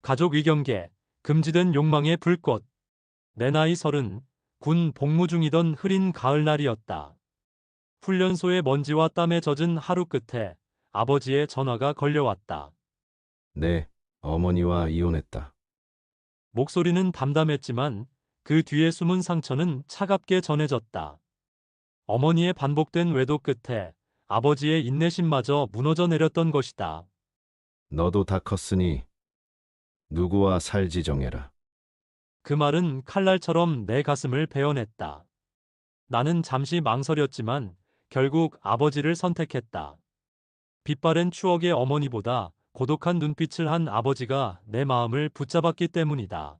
가족 위경계, 금지된 욕망의 불꽃. 내 나이 30, 군 복무 중이던 흐린 가을날이었다. 훈련소의 먼지와 땀에 젖은 하루 끝에 아버지의 전화가 걸려왔다. 네, 어머니와 이혼했다. 목소리는 담담했지만 그 뒤에 숨은 상처는 차갑게 전해졌다. 어머니의 반복된 외도 끝에 아버지의 인내심마저 무너져 내렸던 것이다. 너도 다 컸으니 누구와 살지 정해라. 그 말은 칼날처럼 내 가슴을 베어냈다. 나는 잠시 망설였지만 결국 아버지를 선택했다. 빛바랜 추억의 어머니보다 고독한 눈빛을 한 아버지가 내 마음을 붙잡았기 때문이다.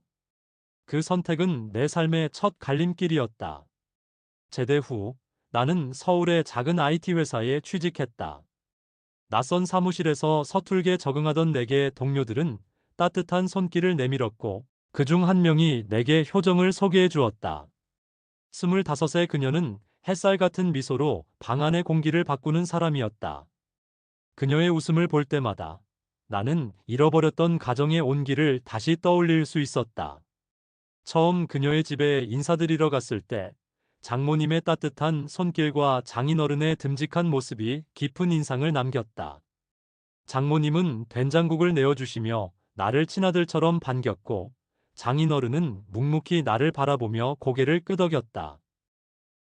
그 선택은 내 삶의 첫 갈림길이었다. 제대 후 나는 서울의 작은 IT 회사에 취직했다. 낯선 사무실에서 서툴게 적응하던 내게 동료들은 따뜻한 손길을 내밀었고 그중 한 명이 내게 효정을 소개해 주었다. 25의 그녀는 햇살 같은 미소로 방 안의 공기를 바꾸는 사람이었다. 그녀의 웃음을 볼 때마다 나는 잃어버렸던 가정의 온기를 다시 떠올릴 수 있었다. 처음 그녀의 집에 인사드리러 갔을 때 장모님의 따뜻한 손길과 장인어른의 듬직한 모습이 깊은 인상을 남겼다. 장모님은 된장국을 내어주시며 나를 친아들처럼 반겼고 장인어른은 묵묵히 나를 바라보며 고개를 끄덕였다.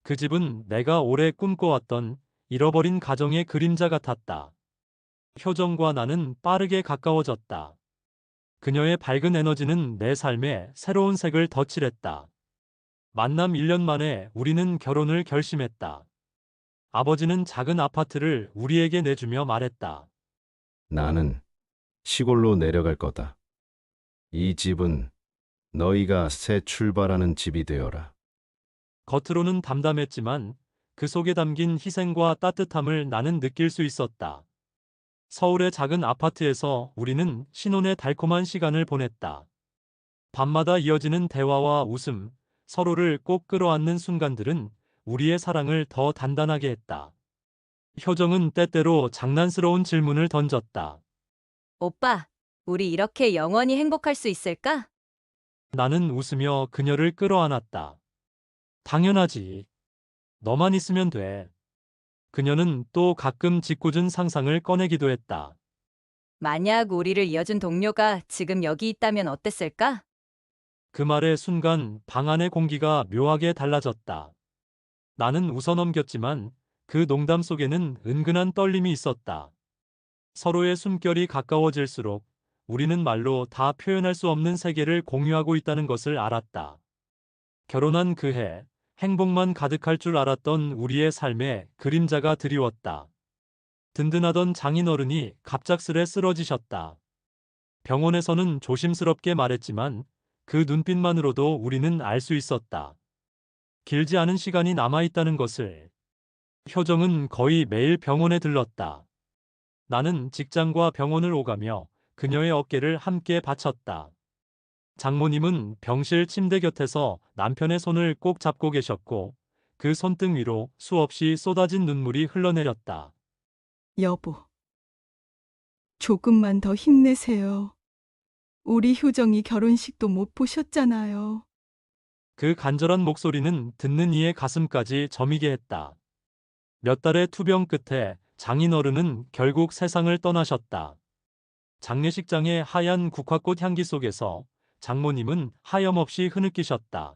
그 집은 내가 오래 꿈꿔왔던 잃어버린 가정의 그림자 같았다. 효정과 나는 빠르게 가까워졌다. 그녀의 밝은 에너지는 내 삶에 새로운 색을 덧칠했다. 만남 1년 만에 우리는 결혼을 결심했다. 아버지는 작은 아파트를 우리에게 내주며 말했다. 나는 시골로 내려갈 거다. 이 집은 너희가 새 출발하는 집이 되어라. 겉으로는 담담했지만 그 속에 담긴 희생과 따뜻함을 나는 느낄 수 있었다. 서울의 작은 아파트에서 우리는 신혼의 달콤한 시간을 보냈다. 밤마다 이어지는 대화와 웃음, 서로를 꼭 끌어안는 순간들은 우리의 사랑을 더 단단하게 했다. 효정은 때때로 장난스러운 질문을 던졌다. 오빠, 우리 이렇게 영원히 행복할 수 있을까? 나는 웃으며 그녀를 끌어안았다. 당연하지. 너만 있으면 돼. 그녀는 또 가끔 짓궂은 상상을 꺼내기도 했다. 만약 우리를 이어준 동료가 지금 여기 있다면 어땠을까? 그 말의 순간 방 안의 공기가 묘하게 달라졌다. 나는 웃어넘겼지만 그 농담 속에는 은근한 떨림이 있었다. 서로의 숨결이 가까워질수록 우리는 말로 다 표현할 수 없는 세계를 공유하고 있다는 것을 알았다. 결혼한 그 해, 행복만 가득할 줄 알았던 우리의 삶에 그림자가 드리웠다. 든든하던 장인어른이 갑작스레 쓰러지셨다. 병원에서는 조심스럽게 말했지만 그 눈빛만으로도 우리는 알 수 있었다. 길지 않은 시간이 남아있다는 것을. 효정은 거의 매일 병원에 들렀다. 나는 직장과 병원을 오가며 그녀의 어깨를 함께 받쳤다. 장모님은 병실 침대 곁에서 남편의 손을 꼭 잡고 계셨고 그 손등 위로 수없이 쏟아진 눈물이 흘러내렸다. 여보, 조금만 더 힘내세요. 우리 효정이 결혼식도 못 보셨잖아요. 그 간절한 목소리는 듣는 이의 가슴까지 저미게 했다. 몇 달의 투병 끝에 장인어른은 결국 세상을 떠나셨다. 장례식장의 하얀 국화꽃 향기 속에서 장모님은 하염없이 흐느끼셨다.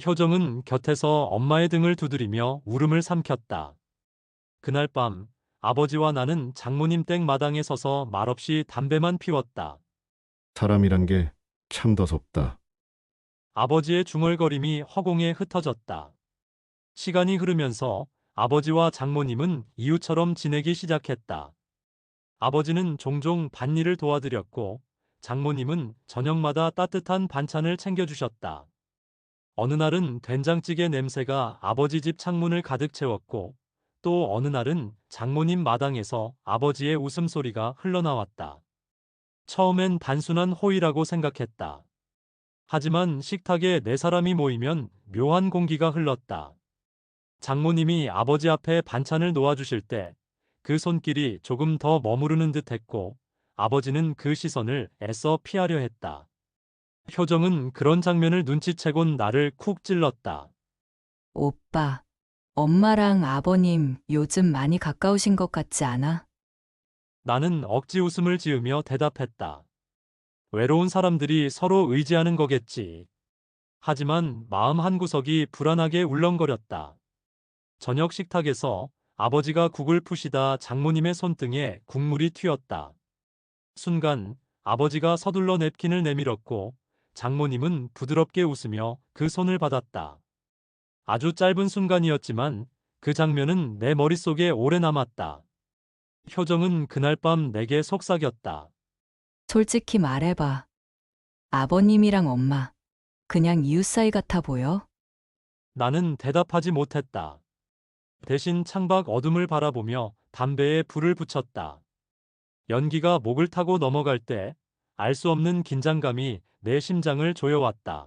효정은 곁에서 엄마의 등을 두드리며 울음을 삼켰다. 그날 밤 아버지와 나는 장모님 댁 마당에 서서 말없이 담배만 피웠다. 사람이란 게 참 더럽다. 아버지의 중얼거림이 허공에 흩어졌다. 시간이 흐르면서 아버지와 장모님은 이웃처럼 지내기 시작했다. 아버지는 종종 밭일을 도와드렸고 장모님은 저녁마다 따뜻한 반찬을 챙겨주셨다. 어느 날은 된장찌개 냄새가 아버지 집 창문을 가득 채웠고 또 어느 날은 장모님 마당에서 아버지의 웃음소리가 흘러나왔다. 처음엔 단순한 호의라고 생각했다. 하지만 식탁에 네 사람이 모이면 묘한 공기가 흘렀다. 장모님이 아버지 앞에 반찬을 놓아주실 때 그 손길이 조금 더 머무르는 듯 했고 아버지는 그 시선을 애써 피하려 했다. 효정은 그런 장면을 눈치채곤 나를 쿡 찔렀다. 오빠, 엄마랑 아버님 요즘 많이 가까우신 것 같지 않아? 나는 억지 웃음을 지으며 대답했다. 외로운 사람들이 서로 의지하는 거겠지. 하지만 마음 한구석이 불안하게 울렁거렸다. 저녁 식탁에서 아버지가 국을 푸시다 장모님의 손등에 국물이 튀었다. 순간 아버지가 서둘러 냅킨을 내밀었고 장모님은 부드럽게 웃으며 그 손을 받았다. 아주 짧은 순간이었지만 그 장면은 내 머릿속에 오래 남았다. 효정은 그날 밤 내게 속삭였다. 솔직히 말해봐. 아버님이랑 엄마, 그냥 이웃 사이 같아 보여? 나는 대답하지 못했다. 대신 창밖 어둠을 바라보며 담배에 불을 붙였다. 연기가 목을 타고 넘어갈 때 알 수 없는 긴장감이 내 심장을 조여왔다.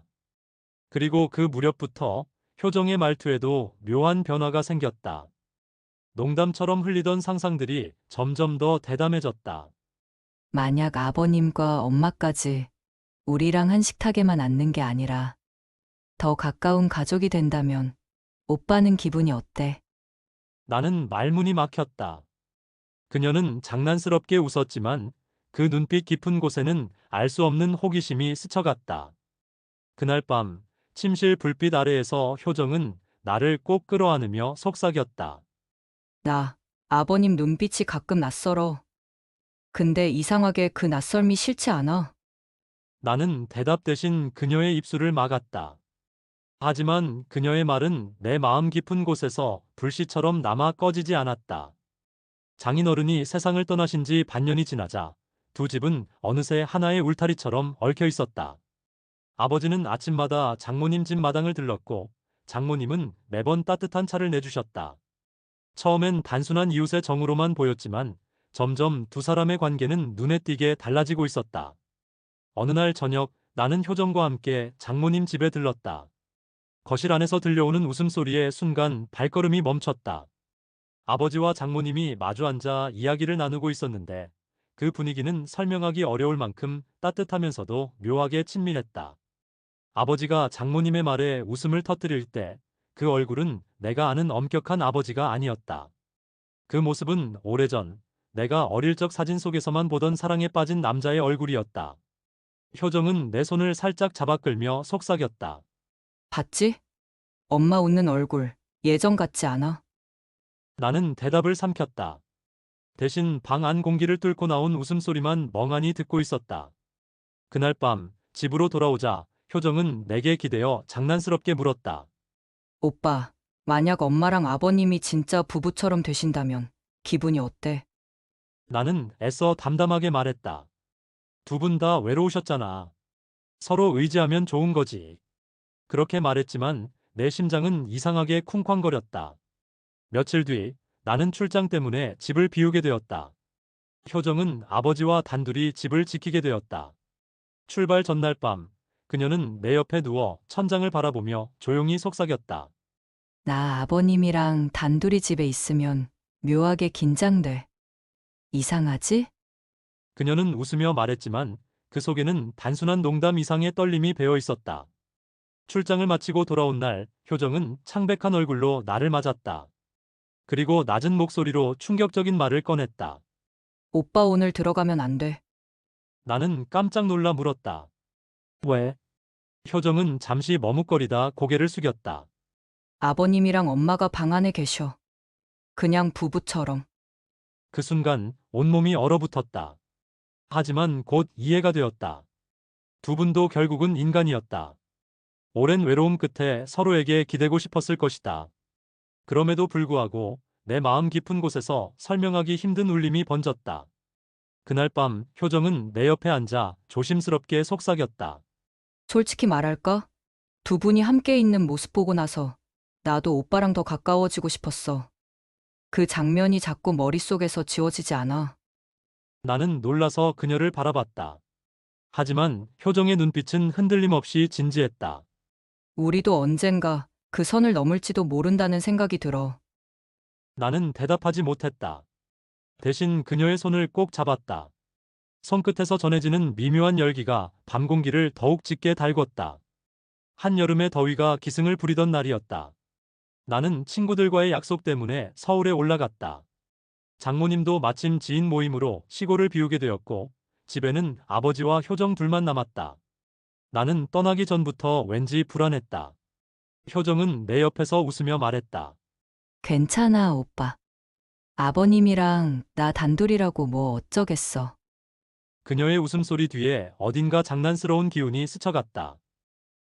그리고 그 무렵부터 효정의 말투에도 묘한 변화가 생겼다. 농담처럼 흘리던 상상들이 점점 더 대담해졌다. 만약 아버님과 엄마까지 우리랑 한 식탁에만 앉는 게 아니라 더 가까운 가족이 된다면 오빠는 기분이 어때? 나는 말문이 막혔다. 그녀는 장난스럽게 웃었지만 그 눈빛 깊은 곳에는 알 수 없는 호기심이 스쳐갔다. 그날 밤 침실 불빛 아래에서 효정은 나를 꼭 끌어안으며 속삭였다. 나, 아버님 눈빛이 가끔 낯설어. 근데 이상하게 그 낯설미 싫지 않아. 나는 대답 대신 그녀의 입술을 막았다. 하지만 그녀의 말은 내 마음 깊은 곳에서 불씨처럼 남아 꺼지지 않았다. 장인어른이 세상을 떠나신 지 반년이 지나자 두 집은 어느새 하나의 울타리처럼 얽혀 있었다. 아버지는 아침마다 장모님 집 마당을 들렀고 장모님은 매번 따뜻한 차를 내주셨다. 처음엔 단순한 이웃의 정으로만 보였지만 점점 두 사람의 관계는 눈에 띄게 달라지고 있었다. 어느 날 저녁 나는 효정과 함께 장모님 집에 들렀다. 거실 안에서 들려오는 웃음소리에 순간 발걸음이 멈췄다. 아버지와 장모님이 마주 앉아 이야기를 나누고 있었는데 그 분위기는 설명하기 어려울 만큼 따뜻하면서도 묘하게 친밀했다. 아버지가 장모님의 말에 웃음을 터뜨릴 때 그 얼굴은 내가 아는 엄격한 아버지가 아니었다. 그 모습은 오래전 내가 어릴 적 사진 속에서만 보던 사랑에 빠진 남자의 얼굴이었다. 효정은 내 손을 살짝 잡아 끌며 속삭였다. 봤지? 엄마 웃는 얼굴, 예전 같지 않아? 나는 대답을 삼켰다. 대신 방 안 공기를 뚫고 나온 웃음소리만 멍하니 듣고 있었다. 그날 밤 집으로 돌아오자 효정은 내게 기대어 장난스럽게 물었다. 오빠, 만약 엄마랑 아버님이 진짜 부부처럼 되신다면 기분이 어때? 나는 애써 담담하게 말했다. 두 분 다 외로우셨잖아. 서로 의지하면 좋은 거지. 그렇게 말했지만 내 심장은 이상하게 쿵쾅거렸다. 며칠 뒤 나는 출장 때문에 집을 비우게 되었다. 효정은 아버지와 단둘이 집을 지키게 되었다. 출발 전날 밤 그녀는 내 옆에 누워 천장을 바라보며 조용히 속삭였다. 나 아버님이랑 단둘이 집에 있으면 묘하게 긴장돼. 이상하지? 그녀는 웃으며 말했지만 그 속에는 단순한 농담 이상의 떨림이 배어 있었다. 출장을 마치고 돌아온 날 효정은 창백한 얼굴로 나를 맞았다. 그리고 낮은 목소리로 충격적인 말을 꺼냈다. 오빠 오늘 들어가면 안 돼. 나는 깜짝 놀라 물었다. 왜? 효정은 잠시 머뭇거리다 고개를 숙였다. 아버님이랑 엄마가 방 안에 계셔. 그냥 부부처럼. 그 순간 온몸이 얼어붙었다. 하지만 곧 이해가 되었다. 두 분도 결국은 인간이었다. 오랜 외로움 끝에 서로에게 기대고 싶었을 것이다. 그럼에도 불구하고 내 마음 깊은 곳에서 설명하기 힘든 울림이 번졌다. 그날 밤 효정은 내 옆에 앉아 조심스럽게 속삭였다. 솔직히 말할까? 두 분이 함께 있는 모습 보고 나서 나도 오빠랑 더 가까워지고 싶었어. 그 장면이 자꾸 머릿속에서 지워지지 않아. 나는 놀라서 그녀를 바라봤다. 하지만 효정의 눈빛은 흔들림 없이 진지했다. 우리도 언젠가 그 선을 넘을지도 모른다는 생각이 들어. 나는 대답하지 못했다. 대신 그녀의 손을 꼭 잡았다. 손끝에서 전해지는 미묘한 열기가 밤 공기를 더욱 짙게 달궜다. 한여름의 더위가 기승을 부리던 날이었다. 나는 친구들과의 약속 때문에 서울에 올라갔다. 장모님도 마침 지인 모임으로 시골을 비우게 되었고, 집에는 아버지와 효정 둘만 남았다. 나는 떠나기 전부터 왠지 불안했다. 효정은 내 옆에서 웃으며 말했다. 괜찮아, 오빠. 아버님이랑 나 단둘이라고 뭐 어쩌겠어. 그녀의 웃음소리 뒤에 어딘가 장난스러운 기운이 스쳐갔다.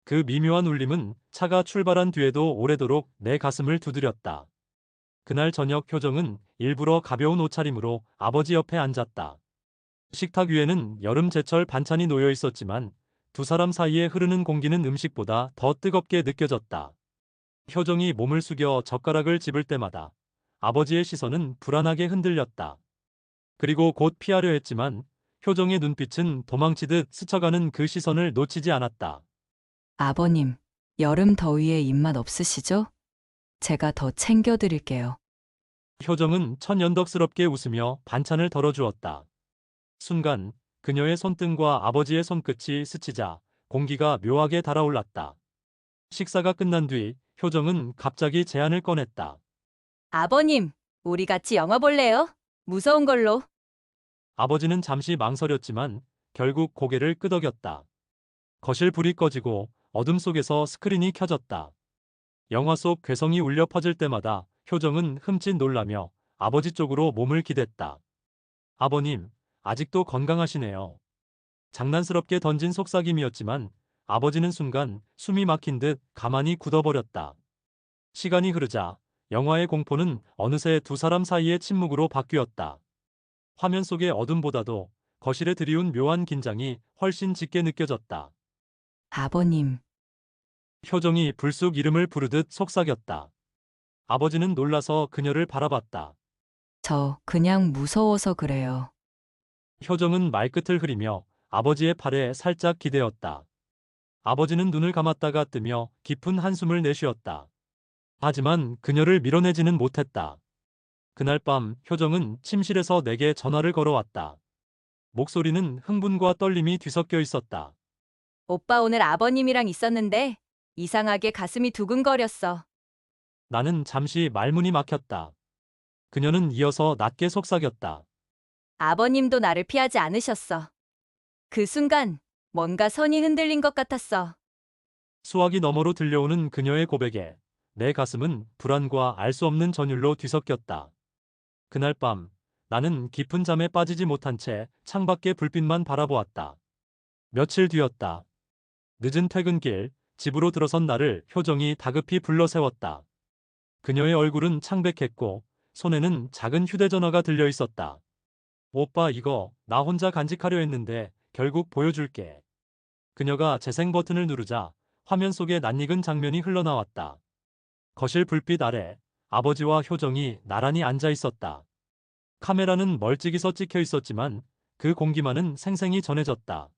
그 미묘한 울림은 차가 출발한 뒤에도 오래도록 내 가슴을 두드렸다. 그날 저녁 효정은 일부러 가벼운 옷차림으로 아버지 옆에 앉았다. 식탁 위에는 여름 제철 반찬이 놓여 있었지만 두 사람 사이에 흐르는 공기는 음식보다 더 뜨겁게 느껴졌다. 효정이 몸을 숙여 젓가락을 집을 때마다 아버지의 시선은 불안하게 흔들렸다. 그리고 곧 피하려 했지만 효정의 눈빛은 도망치듯 스쳐가는 그 시선을 놓치지 않았다. 아버님, 여름 더위에 입맛 없으시죠? 제가 더 챙겨드릴게요. 효정은 천연덕스럽게 웃으며 반찬을 덜어주었다. 순간 그녀의 손등과 아버지의 손끝이 스치자 공기가 묘하게 달아올랐다. 식사가 끝난 뒤 효정은 갑자기 제안을 꺼냈다. 아버님, 우리 같이 영화 볼래요? 무서운 걸로. 아버지는 잠시 망설였지만 결국 고개를 끄덕였다. 거실 불이 꺼지고 어둠 속에서 스크린이 켜졌다. 영화 속 괴성이 울려 퍼질 때마다 효정은 흠칫 놀라며 아버지 쪽으로 몸을 기댔다. 아버님, 아직도 건강하시네요. 장난스럽게 던진 속삭임이었지만 아버지는 순간 숨이 막힌 듯 가만히 굳어버렸다. 시간이 흐르자 영화의 공포는 어느새 두 사람 사이의 침묵으로 바뀌었다. 화면 속의 어둠보다도 거실에 드리운 묘한 긴장이 훨씬 짙게 느껴졌다. 아버님, 효정이 불쑥 이름을 부르듯 속삭였다. 아버지는 놀라서 그녀를 바라봤다. 저 그냥 무서워서 그래요. 효정은 말끝을 흐리며 아버지의 팔에 살짝 기대었다. 아버지는 눈을 감았다가 뜨며 깊은 한숨을 내쉬었다. 하지만 그녀를 밀어내지는 못했다. 그날 밤 효정은 침실에서 내게 전화를 걸어왔다. 목소리는 흥분과 떨림이 뒤섞여 있었다. 오빠 오늘 아버님이랑 있었는데 이상하게 가슴이 두근거렸어. 나는 잠시 말문이 막혔다. 그녀는 이어서 낮게 속삭였다. 아버님도 나를 피하지 않으셨어. 그 순간 뭔가 선이 흔들린 것 같았어. 수화기 너머로 들려오는 그녀의 고백에 내 가슴은 불안과 알 수 없는 전율로 뒤섞였다. 그날 밤 나는 깊은 잠에 빠지지 못한 채 창밖의 불빛만 바라보았다. 며칠 뒤였다. 늦은 퇴근길 집으로 들어선 나를 효정이 다급히 불러 세웠다. 그녀의 얼굴은 창백했고 손에는 작은 휴대전화가 들려 있었다. 오빠 이거 나 혼자 간직하려 했는데 결국 보여줄게. 그녀가 재생 버튼을 누르자 화면 속에 낯익은 장면이 흘러나왔다. 거실 불빛 아래 아버지와 효정이 나란히 앉아 있었다. 카메라는 멀찍이서 찍혀 있었지만 그 공기만은 생생히 전해졌다.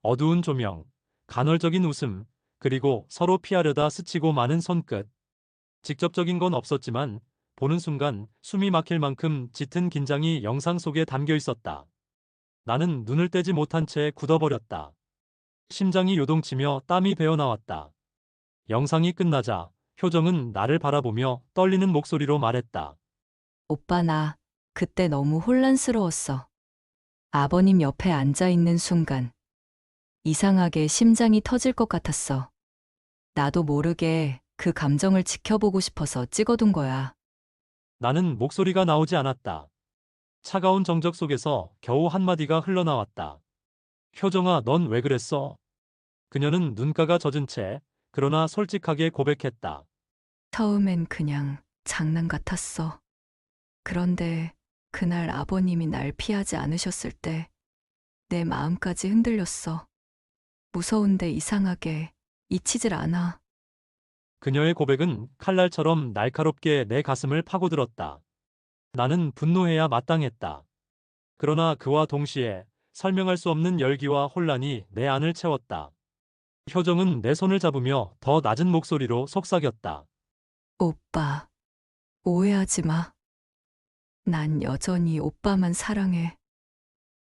어두운 조명, 간헐적인 웃음, 그리고 서로 피하려다 스치고 마는 손끝. 직접적인 건 없었지만 보는 순간 숨이 막힐 만큼 짙은 긴장이 영상 속에 담겨 있었다. 나는 눈을 떼지 못한 채 굳어버렸다. 심장이 요동치며 땀이 배어나왔다. 영상이 끝나자 효정은 나를 바라보며 떨리는 목소리로 말했다. 오빠 나 그때 너무 혼란스러웠어. 아버님 옆에 앉아 있는 순간 이상하게 심장이 터질 것 같았어. 나도 모르게 그 감정을 지켜보고 싶어서 찍어둔 거야. 나는 목소리가 나오지 않았다. 차가운 정적 속에서 겨우 한마디가 흘러나왔다. 효정아, 넌 왜 그랬어? 그녀는 눈가가 젖은 채 그러나 솔직하게 고백했다. 처음엔 그냥 장난 같았어. 그런데 그날 아버님이 날 피하지 않으셨을 때 내 마음까지 흔들렸어. 무서운데 이상하게 잊히질 않아. 그녀의 고백은 칼날처럼 날카롭게 내 가슴을 파고들었다. 나는 분노해야 마땅했다. 그러나 그와 동시에 설명할 수 없는 열기와 혼란이 내 안을 채웠다. 효정은 내 손을 잡으며 더 낮은 목소리로 속삭였다. 오빠, 오해하지 마. 난 여전히 오빠만 사랑해.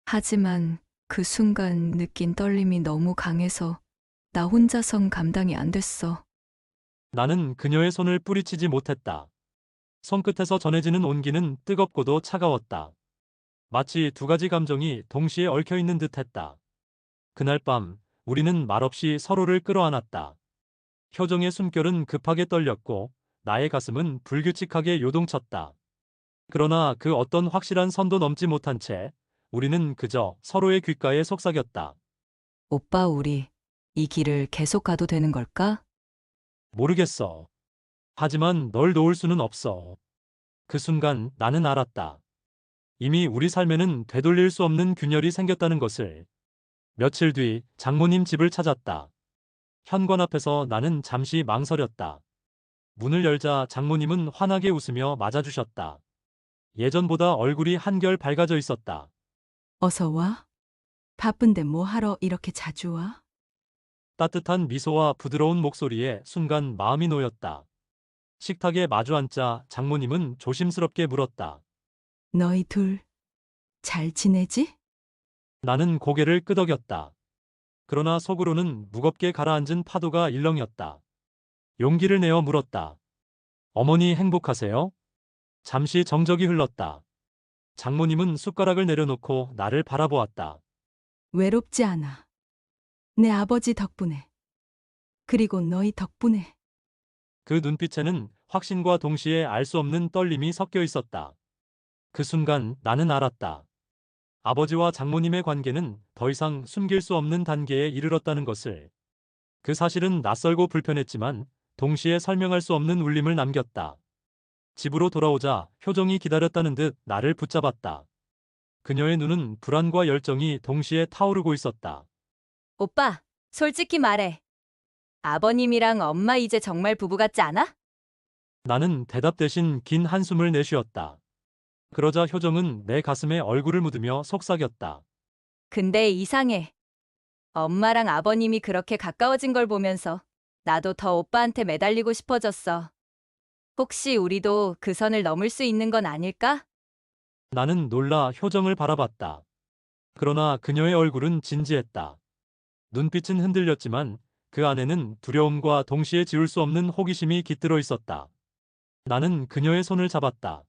하지만 그 순간 느낀 떨림이 너무 강해서 나 혼자선 감당이 안 됐어. 나는 그녀의 손을 뿌리치지 못했다. 손끝에서 전해지는 온기는 뜨겁고도 차가웠다. 마치 두 가지 감정이 동시에 얽혀 있는 듯했다. 그날 밤 우리는 말없이 서로를 끌어안았다. 효정의 숨결은 급하게 떨렸고 나의 가슴은 불규칙하게 요동쳤다. 그러나 그 어떤 확실한 선도 넘지 못한 채 우리는 그저 서로의 귓가에 속삭였다. 오빠, 우리 이 길을 계속 가도 되는 걸까? 모르겠어. 하지만 널 놓을 수는 없어. 그 순간 나는 알았다. 이미 우리 삶에는 되돌릴 수 없는 균열이 생겼다는 것을. 며칠 뒤 장모님 집을 찾았다. 현관 앞에서 나는 잠시 망설였다. 문을 열자 장모님은 환하게 웃으며 맞아주셨다. 예전보다 얼굴이 한결 밝아져 있었다. 어서 와. 바쁜데 뭐 하러 이렇게 자주 와? 따뜻한 미소와 부드러운 목소리에 순간 마음이 놓였다. 식탁에 마주 앉자 장모님은 조심스럽게 물었다. 너희 둘 잘 지내지? 나는 고개를 끄덕였다. 그러나 속으로는 무겁게 가라앉은 파도가 일렁였다. 용기를 내어 물었다. 어머니 행복하세요? 잠시 정적이 흘렀다. 장모님은 숟가락을 내려놓고 나를 바라보았다. 외롭지 않아. 내 아버지 덕분에. 그리고 너희 덕분에. 그 눈빛에는 확신과 동시에 알 수 없는 떨림이 섞여 있었다. 그 순간 나는 알았다. 아버지와 장모님의 관계는 더 이상 숨길 수 없는 단계에 이르렀다는 것을. 그 사실은 낯설고 불편했지만 동시에 설명할 수 없는 울림을 남겼다. 집으로 돌아오자 효정이 기다렸다는 듯 나를 붙잡았다. 그녀의 눈은 불안과 열정이 동시에 타오르고 있었다. 오빠, 솔직히 말해. 아버님이랑 엄마 이제 정말 부부 같지 않아? 나는 대답 대신 긴 한숨을 내쉬었다. 그러자 효정은 내 가슴에 얼굴을 묻으며 속삭였다. 근데 이상해. 엄마랑 아버님이 그렇게 가까워진 걸 보면서 나도 더 오빠한테 매달리고 싶어졌어. 혹시 우리도 그 선을 넘을 수 있는 건 아닐까? 나는 놀라 효정을 바라봤다. 그러나 그녀의 얼굴은 진지했다. 눈빛은 흔들렸지만 그 안에는 두려움과 동시에 지울 수 없는 호기심이 깃들어 있었다. 나는 그녀의 손을 잡았다.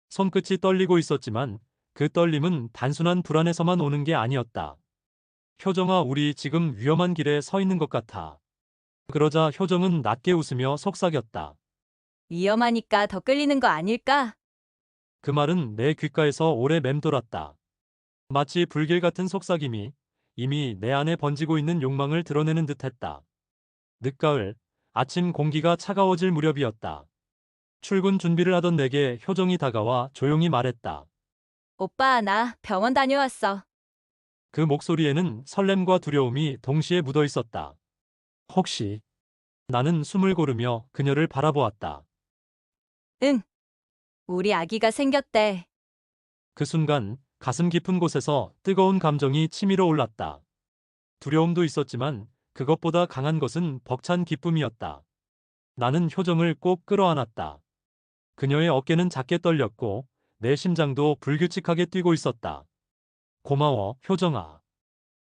손끝이 떨리고 있었지만 그 떨림은 단순한 불안에서만 오는 게 아니었다. 효정아, 우리 지금 위험한 길에 서 있는 것 같아. 그러자 효정은 낮게 웃으며 속삭였다. 위험하니까 더 끌리는 거 아닐까? 그 말은 내 귓가에서 오래 맴돌았다. 마치 불길 같은 속삭임이 이미 내 안에 번지고 있는 욕망을 드러내는 듯했다. 늦가을, 아침 공기가 차가워질 무렵이었다. 출근 준비를 하던 내게 효정이 다가와 조용히 말했다. 오빠, 나 병원 다녀왔어. 그 목소리에는 설렘과 두려움이 동시에 묻어 있었다. 혹시? 나는 숨을 고르며 그녀를 바라보았다. 응. 우리 아기가 생겼대. 그 순간 가슴 깊은 곳에서 뜨거운 감정이 치밀어 올랐다. 두려움도 있었지만 그것보다 강한 것은 벅찬 기쁨이었다. 나는 효정을 꼭 끌어안았다. 그녀의 어깨는 작게 떨렸고 내 심장도 불규칙하게 뛰고 있었다. 고마워, 효정아.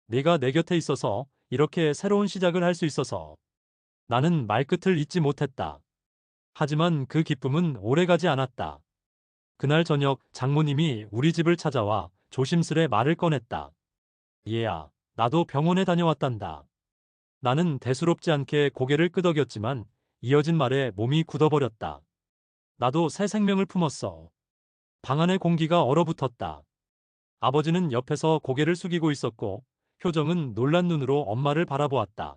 네가 내 곁에 있어서 이렇게 새로운 시작을 할 수 있어서. 나는 말끝을 잇지 못했다. 하지만 그 기쁨은 오래가지 않았다. 그날 저녁 장모님이 우리 집을 찾아와 조심스레 말을 꺼냈다. 얘야, 나도 병원에 다녀왔단다. 나는 대수롭지 않게 고개를 끄덕였지만 이어진 말에 몸이 굳어버렸다. 나도 새 생명을 품었어. 방 안의 공기가 얼어붙었다. 아버지는 옆에서 고개를 숙이고 있었고 효정은 놀란 눈으로 엄마를 바라보았다.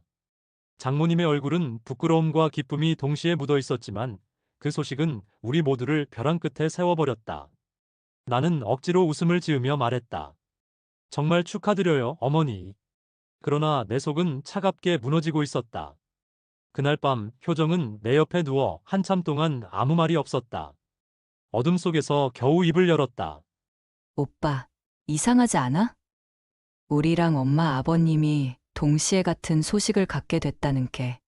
장모님의 얼굴은 부끄러움과 기쁨이 동시에 묻어 있었지만 그 소식은 우리 모두를 벼랑 끝에 세워버렸다. 나는 억지로 웃음을 지으며 말했다. 정말 축하드려요, 어머니. 그러나 내 속은 차갑게 무너지고 있었다. 그날 밤 효정은 내 옆에 누워 한참 동안 아무 말이 없었다. 어둠 속에서 겨우 입을 열었다. 오빠, 이상하지 않아? 우리랑 엄마 아버님이 동시에 같은 소식을 갖게 됐다는 게.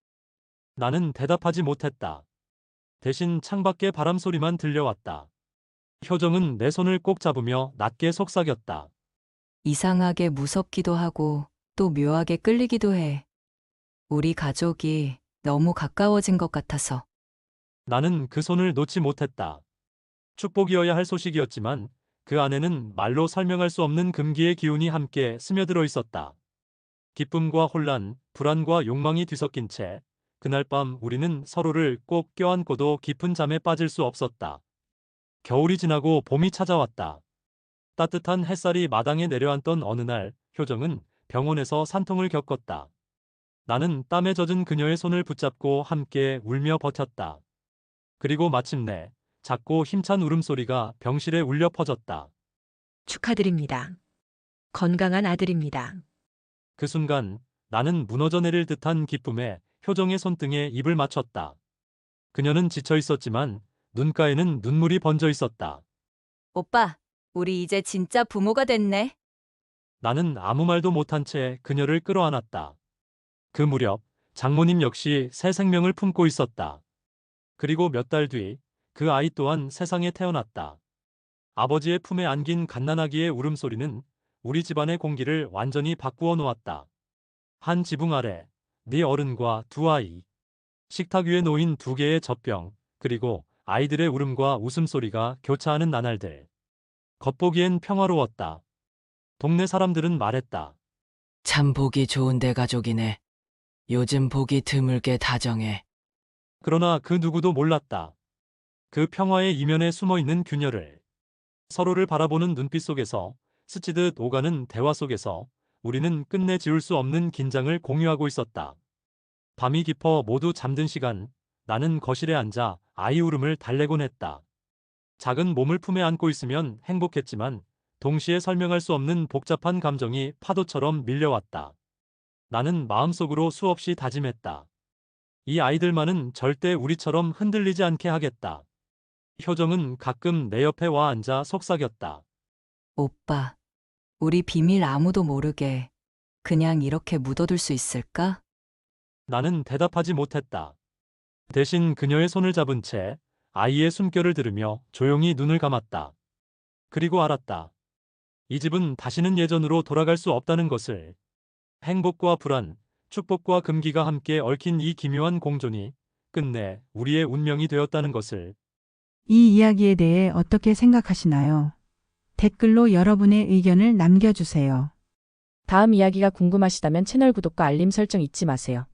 나는 대답하지 못했다. 대신 창밖의 바람 소리만 들려왔다. 효정은 내 손을 꼭 잡으며 낮게 속삭였다. 이상하게 무섭기도 하고 또 묘하게 끌리기도 해. 우리 가족이 너무 가까워진 것 같아서. 나는 그 손을 놓지 못했다. 축복이어야 할 소식이었지만 그 안에는 말로 설명할 수 없는 금기의 기운이 함께 스며들어 있었다. 기쁨과 혼란, 불안과 욕망이 뒤섞인 채 그날 밤 우리는 서로를 꼭 껴안고도 깊은 잠에 빠질 수 없었다. 겨울이 지나고 봄이 찾아왔다. 따뜻한 햇살이 마당에 내려앉던 어느 날, 효정은 병원에서 산통을 겪었다. 나는 땀에 젖은 그녀의 손을 붙잡고 함께 울며 버텼다. 그리고 마침내 작고 힘찬 울음소리가 병실에 울려 퍼졌다. 축하드립니다. 건강한 아들입니다. 그 순간 나는 무너져 내릴 듯한 기쁨에 효정의 손등에 입을 맞췄다. 그녀는 지쳐 있었지만 눈가에는 눈물이 번져 있었다. 오빠, 우리 이제 진짜 부모가 됐네. 나는 아무 말도 못한 채 그녀를 끌어안았다. 그 무렵 장모님 역시 새 생명을 품고 있었다. 그리고 몇 달 뒤 그 아이 또한 세상에 태어났다. 아버지의 품에 안긴 갓난아기의 울음소리는 우리 집안의 공기를 완전히 바꾸어 놓았다. 한 지붕 아래 네 어른과 두 아이, 식탁 위에 놓인 두 개의 젖병, 그리고 아이들의 울음과 웃음소리가 교차하는 나날들. 겉보기엔 평화로웠다. 동네 사람들은 말했다. 참 보기 좋은데 가족이네. 요즘 보기 드물게 다정해. 그러나 그 누구도 몰랐다. 그 평화의 이면에 숨어있는 균열을. 서로를 바라보는 눈빛 속에서, 스치듯 오가는 대화 속에서 우리는 끝내 지울 수 없는 긴장을 공유하고 있었다. 밤이 깊어 모두 잠든 시간, 나는 거실에 앉아 아이 울음을 달래곤 했다. 작은 몸을 품에 안고 있으면 행복했지만 동시에 설명할 수 없는 복잡한 감정이 파도처럼 밀려왔다. 나는 마음속으로 수없이 다짐했다. 이 아이들만은 절대 우리처럼 흔들리지 않게 하겠다. 효정은 가끔 내 옆에 와 앉아 속삭였다. 오빠, 우리 비밀 아무도 모르게 그냥 이렇게 묻어둘 수 있을까? 나는 대답하지 못했다. 대신 그녀의 손을 잡은 채 아이의 숨결을 들으며 조용히 눈을 감았다. 그리고 알았다. 이 집은 다시는 예전으로 돌아갈 수 없다는 것을. 행복과 불안, 축복과 금기가 함께 얽힌 이 기묘한 공존이 끝내 우리의 운명이 되었다는 것을. 이 이야기에 대해 어떻게 생각하시나요? 댓글로 여러분의 의견을 남겨주세요. 다음 이야기가 궁금하시다면 채널 구독과 알림 설정 잊지 마세요.